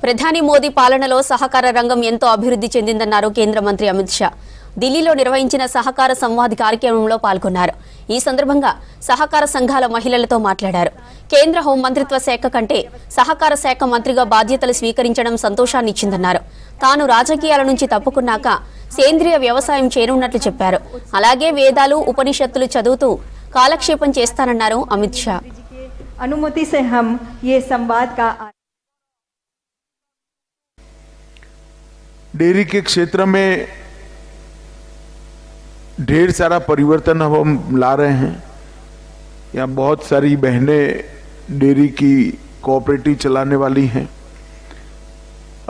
ప్రధాని మోదీ పాలనలో సహకార రంగం ఎంతో అభివృద్ధి చెందిందన్నారు కేంద్ర మంత్రి అమిత్ షా. ఢిల్లీలో నిర్వహించిన సహకార సంవాద్ కార్యక్రమంలో పాల్గొన్నారు. ఈ సందర్భంగా సహకార సంఘాల మహిళలతో మాట్లాడారు. కేంద్ర హోం మంత్రిత్వ శాఖ కంటే సహకార శాఖ మంత్రిగా బాధ్యతలు స్వీకరించడం సంతోషాన్నిచ్చిందన్నారు. తాను రాజకీయాల నుంచి తప్పుకున్నాక సేంద్రియ వ్యవసాయం చేయనున్నట్లు చెప్పారు. అలాగే వేదాలు ఉపనిషత్తులు చదువుతూ కాలక్షేపం చేస్తానన్నారు అమిత్ షా. अनुमति से हम ये संवाद का डेयरी के क्षेत्र में ढेर सारा परिवर्तन हम ला रहे हैं। यहाँ बहुत सारी बहनें डेयरी की कोऑपरेटिव चलाने वाली हैं।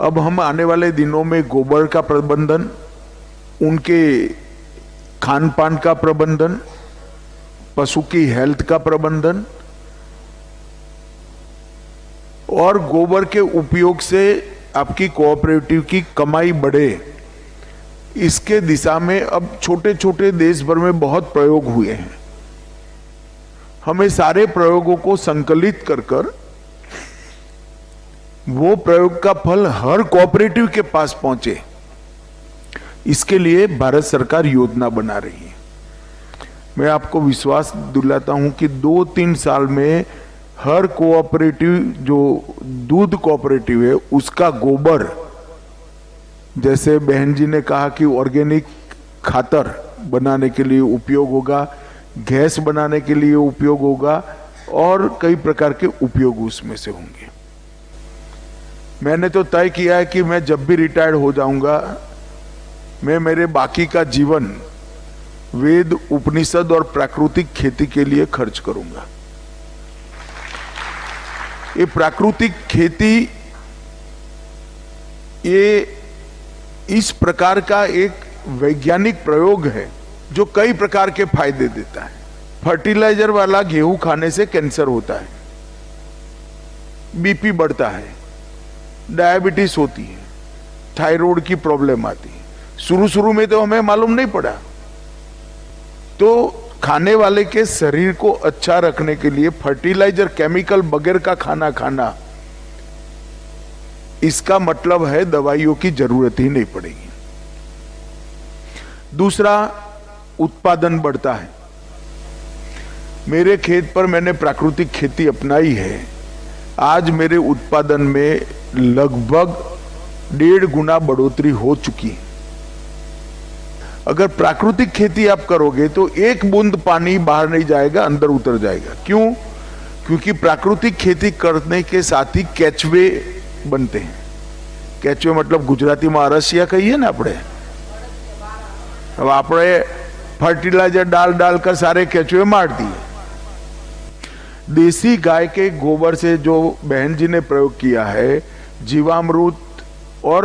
अब हम आने वाले दिनों में गोबर का प्रबंधन, उनके खान पान का प्रबंधन, पशु की हेल्थ का प्रबंधन और गोबर के उपयोग से आपकी कोऑपरेटिव की कमाई बढ़े, इसके दिशा में अब छोटे छोटे देश भर में बहुत प्रयोग हुए हैं। हमें सारे प्रयोगों को संकलित कर कर वो प्रयोग का फल हर कोऑपरेटिव के पास पहुंचे, इसके लिए भारत सरकार योजना बना रही है। मैं आपको विश्वास दिलाता हूं कि 2-3 साल में हर कोऑपरेटिव जो दूध कोऑपरेटिव है उसका गोबर, जैसे बहन जी ने कहा कि ऑर्गेनिक खातर बनाने के लिए उपयोग होगा, गैस बनाने के लिए उपयोग होगा और कई प्रकार के उपयोग उसमें से होंगे। मैंने तो तय किया है कि मैं जब भी रिटायर्ड हो जाऊंगा, मैं मेरे बाकी का जीवन वेद, उपनिषद और प्राकृतिक खेती के लिए खर्च करूंगा। ये प्राकृतिक खेती ये इस प्रकार का एक वैज्ञानिक प्रयोग है जो कई प्रकार के फायदे देता है। फर्टिलाइजर वाला गेहूं खाने से कैंसर होता है, बीपी बढ़ता है, डायबिटीज होती है, थायराइड की प्रॉब्लम आती है। शुरू में तो हमें मालूम नहीं पड़ा। तो खाने वाले के शरीर को अच्छा रखने के लिए फर्टिलाइजर, केमिकल बगैर का खाना खाना, इसका मतलब है दवाइयों की जरूरत ही नहीं पड़ेगी। दूसरा, उत्पादन बढ़ता है। मेरे खेत पर मैंने प्राकृतिक खेती अपनाई है। आज मेरे उत्पादन में लगभग 1.5 गुना बढ़ोतरी हो चुकी है। अगर प्राकृतिक खेती आप करोगे तो एक बूंद पानी बाहर नहीं जाएगा, अंदर उतर जाएगा। क्यों? क्योंकि प्राकृतिक खेती करने के साथ ही केचवे बनते हैं। केचवे मतलब गुजराती में अरसिया कहिए ना अपने। अब आपने फर्टिलाइजर डाल कर सारे केचवे मार दिए। देसी गाय के गोबर से जो बहन जी ने प्रयोग किया है, जीवामृत और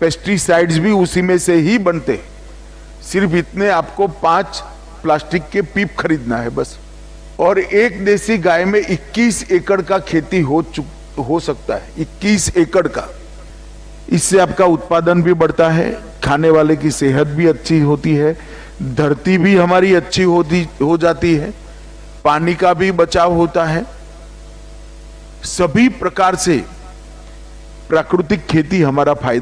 पेस्टिसाइड्स भी उसी में से ही बनते हैं। सिर्फ इतने आपको 5 प्लास्टिक के पीप खरीदना है बस। और एक देसी गाय में 21 एकड़ का खेती हो सकता है। 21 एकड़ का। इससे आपका उत्पादन भी बढ़ता है, खाने वाले की सेहत भी अच्छी होती है, धरती भी हमारी अच्छी हो जाती है, पानी का भी बचाव होता है। सभी प्रकार से प्राकृतिक खेती हमारा फायदा